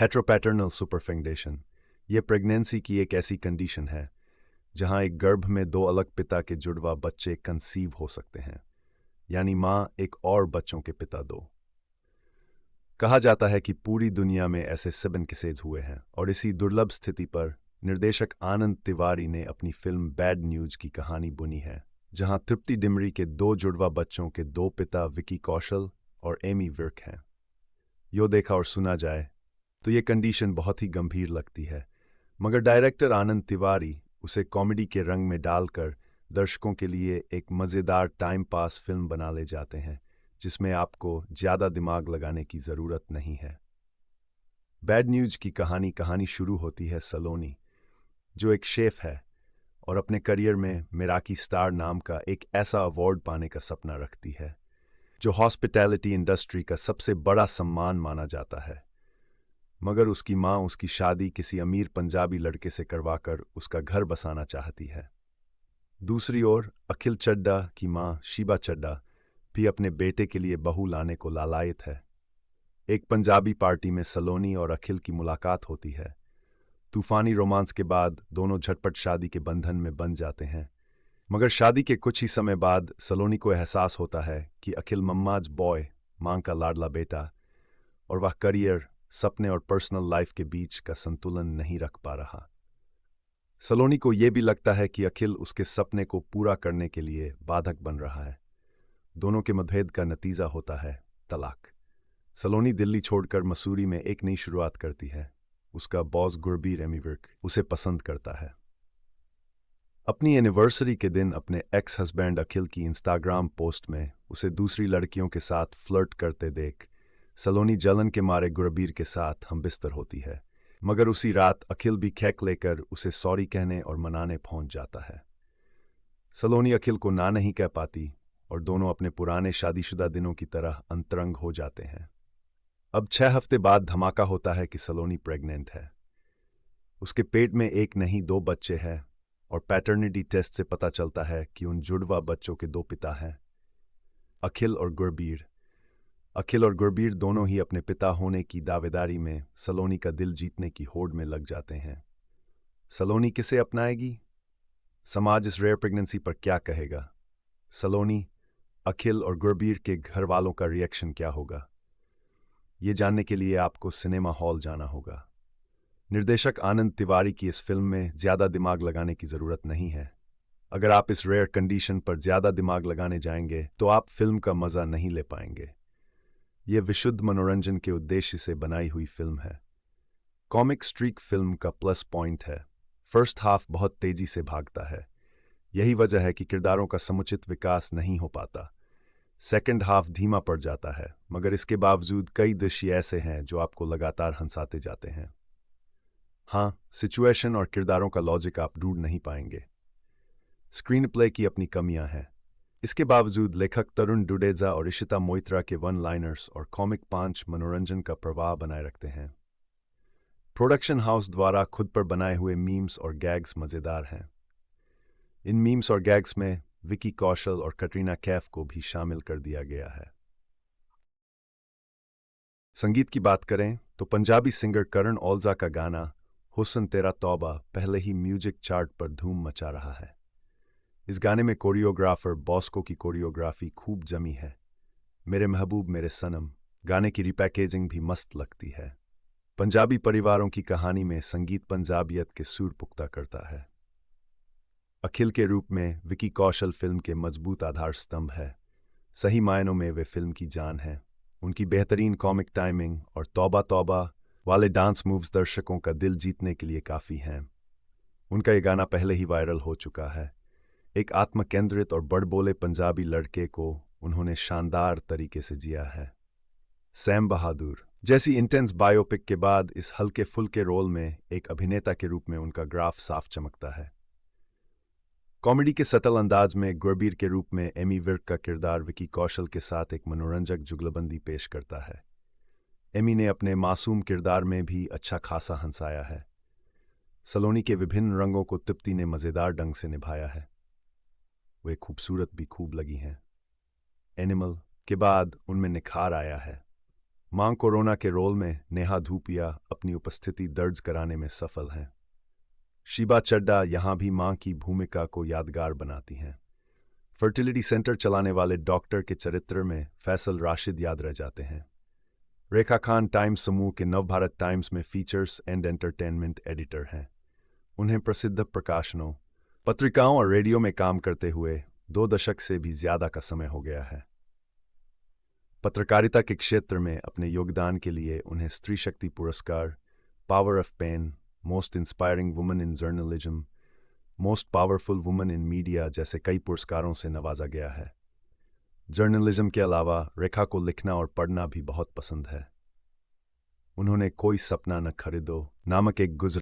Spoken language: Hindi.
हेट्रोपैटर्नल सुपरफेंगेशन ये प्रेगनेंसी की एक ऐसी कंडीशन है जहां एक गर्भ में दो अलग पिता के जुड़वा बच्चे कंसीव हो सकते हैं, यानी मां एक और बच्चों के पिता दो। कहा जाता है कि पूरी दुनिया में ऐसे 7 केसेज हुए हैं और इसी दुर्लभ स्थिति पर निर्देशक आनंद तिवारी ने अपनी फिल्म बैड न्यूज की कहानी बुनी है, जहां तृप्ति डिमरी के दो जुड़वा बच्चों के दो पिता विकी कौशल और एमी विर्क हैं। यो देखा और सुना जाए तो ये कंडीशन बहुत ही गंभीर लगती है, मगर डायरेक्टर आनंद तिवारी उसे कॉमेडी के रंग में डालकर दर्शकों के लिए एक मज़ेदार टाइम पास फिल्म बना ले जाते हैं, जिसमें आपको ज़्यादा दिमाग लगाने की ज़रूरत नहीं है। बैड न्यूज की कहानी शुरू होती है सलोनी, जो एक शेफ है और अपने करियर में मेराकी स्टार नाम का एक ऐसा अवार्ड पाने का सपना रखती है, जो हॉस्पिटैलिटी इंडस्ट्री का सबसे बड़ा सम्मान माना जाता है। मगर उसकी मां उसकी शादी किसी अमीर पंजाबी लड़के से करवाकर उसका घर बसाना चाहती है। दूसरी ओर अखिल चड्डा की मां शीबा चड्डा भी अपने बेटे के लिए बहू लाने को लालायित है। एक पंजाबी पार्टी में सलोनी और अखिल की मुलाकात होती है। तूफानी रोमांस के बाद दोनों झटपट शादी के बंधन में बंध जाते हैं, मगर शादी के कुछ ही समय बाद सलोनी को एहसास होता है कि अखिल मम्माज बॉय, मां का लाडला बेटा, और वह करियर, सपने और पर्सनल लाइफ के बीच का संतुलन नहीं रख पा रहा। सलोनी को यह भी लगता है कि अखिल उसके सपने को पूरा करने के लिए बाधक बन रहा है। दोनों के मतभेद का नतीजा होता है तलाक। सलोनी दिल्ली छोड़कर मसूरी में एक नई शुरुआत करती है। उसका बॉस गुरबीर एमी विर्क उसे पसंद करता है। अपनी एनिवर्सरी के दिन अपने एक्स हस्बैंड अखिल की इंस्टाग्राम पोस्ट में उसे दूसरी लड़कियों के साथ फ्लर्ट करते देख सलोनी जलन के मारे गुरबीर के साथ हमबिस्तर होती है, मगर उसी रात अखिल भी खेक लेकर उसे सॉरी कहने और मनाने पहुंच जाता है। सलोनी अखिल को ना नहीं कह पाती और दोनों अपने पुराने शादीशुदा दिनों की तरह अंतरंग हो जाते हैं। अब 6 हफ्ते बाद धमाका होता है कि सलोनी प्रेग्नेंट है। उसके पेट में एक नहीं 2 बच्चे हैं और पैटर्निटी टेस्ट से पता चलता है कि उन जुड़वा बच्चों के 2 पिता हैं, अखिल और गुरबीर। अखिल और गुरबीर दोनों ही अपने पिता होने की दावेदारी में सलोनी का दिल जीतने की होड़ में लग जाते हैं। सलोनी किसे अपनाएगी? समाज इस रेयर प्रेगनेंसी पर क्या कहेगा? सलोनी, अखिल और गुरबीर के घर वालों का रिएक्शन क्या होगा? ये जानने के लिए आपको सिनेमा हॉल जाना होगा। निर्देशक आनंद तिवारी की इस फिल्म में ज़्यादा दिमाग लगाने की ज़रूरत नहीं है। अगर आप इस रेयर कंडीशन पर ज़्यादा दिमाग लगाने जाएंगे तो आप फिल्म का मज़ा नहीं ले पाएंगे। यह विशुद्ध मनोरंजन के उद्देश्य से बनाई हुई फिल्म है। कॉमिक स्ट्रीक फिल्म का प्लस पॉइंट है, फर्स्ट हाफ बहुत तेजी से भागता है। यही वजह है कि किरदारों का समुचित विकास नहीं हो पाता। सेकंड हाफ धीमा पड़ जाता है, मगर इसके बावजूद कई दृश्य ऐसे हैं जो आपको लगातार हंसाते जाते हैं। हाँ, सिचुएशन और किरदारों का लॉजिक आप ढूंढ नहीं पाएंगे। स्क्रीन प्ले की अपनी कमियां हैं। इसके बावजूद लेखक तरुण डुडेजा और इशिता मोइत्रा के वन लाइनर्स और कॉमिक पांच मनोरंजन का प्रवाह बनाए रखते हैं। प्रोडक्शन हाउस द्वारा खुद पर बनाए हुए मीम्स और गैग्स मज़ेदार हैं। इन मीम्स और गैग्स में विकी कौशल और कटरीना कैफ को भी शामिल कर दिया गया है। संगीत की बात करें तो पंजाबी सिंगर करण औलजा का गाना हुस्न तेरा तौबा पहले ही म्यूजिक चार्ट पर धूम मचा रहा है। इस गाने में कोरियोग्राफर बॉस्को की कोरियोग्राफी खूब जमी है। मेरे महबूब मेरे सनम गाने की रिपैकेजिंग भी मस्त लगती है। पंजाबी परिवारों की कहानी में संगीत पंजाबियत के सुर पुख्ता करता है। अखिल के रूप में विकी कौशल फिल्म के मजबूत आधार स्तंभ है। सही मायनों में वे फिल्म की जान है। उनकी बेहतरीन कॉमिक टाइमिंग और तौबा तौबा वाले डांस मूव्स दर्शकों का दिल जीतने के लिए काफ़ी हैं। उनका ये गाना पहले ही वायरल हो चुका है। एक आत्मकेंद्रित और बड़बोले पंजाबी लड़के को उन्होंने शानदार तरीके से जिया है। सैम बहादुर जैसी इंटेंस बायोपिक के बाद इस हल्के फुल्के रोल में एक अभिनेता के रूप में उनका ग्राफ साफ चमकता है। कॉमेडी के सटल अंदाज में गुरबीर के रूप में एमी विर्क का किरदार विकी कौशल के साथ एक मनोरंजक जुगलबंदी पेश करता है। एमी ने अपने मासूम किरदार में भी अच्छा खासा हंसाया है। सलोनी के विभिन्न रंगों को तृप्ति ने मज़ेदार ढंग से निभाया है। वे खूबसूरत भी खूब लगी हैं। एनिमल के बाद उनमें निखार आया है। मां कोरोना के रोल में नेहा धूपिया अपनी उपस्थिति दर्ज कराने में सफल हैं। शीबा चड्डा यहां भी मां की भूमिका को यादगार बनाती हैं। फर्टिलिटी सेंटर चलाने वाले डॉक्टर के चरित्र में फैसल राशिद याद रह जाते हैं। रेखा खान टाइम्स समूह के नवभारत टाइम्स में फीचर्स एंड एंटरटेनमेंट एडिटर हैं। उन्हें प्रसिद्ध प्रकाशनों, पत्रिकाओं और रेडियो में काम करते हुए 2 दशक से भी ज्यादा का समय हो गया है। पत्रकारिता के क्षेत्र में अपने योगदान के लिए उन्हें स्त्री शक्ति पुरस्कार, power of pen, most inspiring woman in journalism, most powerful woman in media जैसे कई पुरस्कारों से नवाजा गया है। जर्नलिज्म के अलावा रेखा को लिखना और पढ़ना भी बहुत पसंद है। उन्होंने कोई सपना न खरीदो नामक एक गुजर